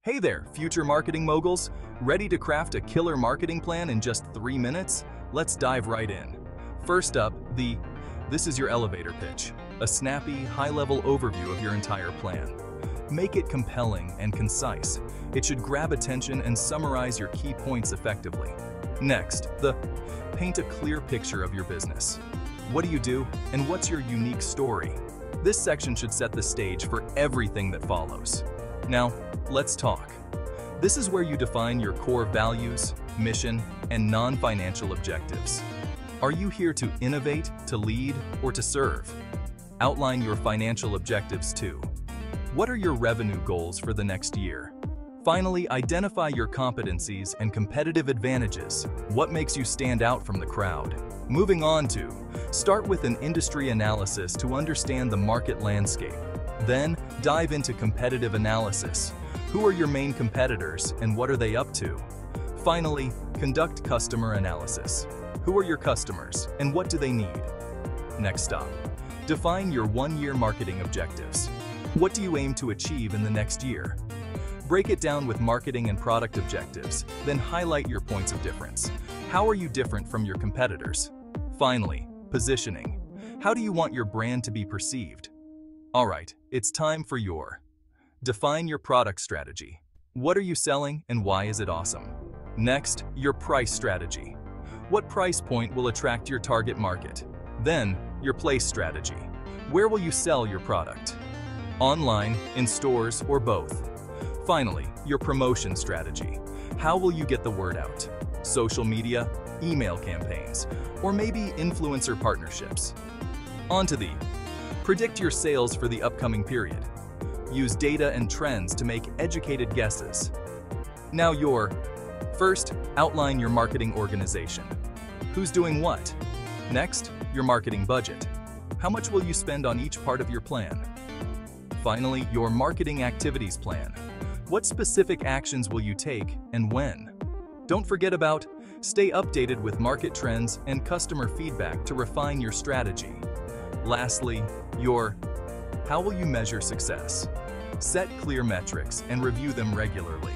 Hey there, future marketing moguls. Ready to craft a killer marketing plan in just 3 minutes? Let's dive right in. First up, this is your elevator pitch, a snappy, high-level overview of your entire plan. Make it compelling and concise. It should grab attention and summarize your key points effectively. Next, paint a clear picture of your business. What do you do, and what's your unique story? This section should set the stage for everything that follows. Now, let's talk. This is where you define your core values, mission, and non-financial objectives. Are you here to innovate, to lead, or to serve? Outline your financial objectives too. What are your revenue goals for the next year? Finally, identify your competencies and competitive advantages. What makes you stand out from the crowd? Moving on to, start with an industry analysis to understand the market landscape. Then, dive into competitive analysis. Who are your main competitors and what are they up to? Finally, conduct customer analysis. Who are your customers and what do they need? Next stop, define your one-year marketing objectives. What do you aim to achieve in the next year? Break it down with marketing and product objectives, then highlight your points of difference. How are you different from your competitors? Finally, positioning. How do you want your brand to be perceived? Alright, it's time for define your product strategy. What are you selling and why is it awesome? Next, your price strategy. What price point will attract your target market? Then, your place strategy. Where will you sell your product? Online, in stores, or both? Finally, your promotion strategy. How will you get the word out? Social media, email campaigns, or maybe influencer partnerships? On to predict your sales for the upcoming period. Use data and trends to make educated guesses. Now first, outline your marketing organization. Who's doing what? Next, your marketing budget. How much will you spend on each part of your plan? Finally, your marketing activities plan. What specific actions will you take and when? Don't forget about stay updated with market trends and customer feedback to refine your strategy. Lastly, how will you measure success? Set clear metrics and review them regularly.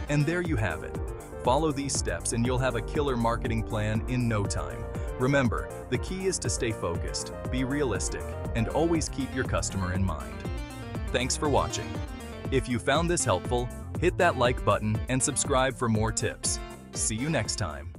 And there you have it. Follow these steps and you'll have a killer marketing plan in no time. Remember, the key is to stay focused, be realistic, and always keep your customer in mind. Thanks for watching. If you found this helpful, hit that like button and subscribe for more tips. See you next time.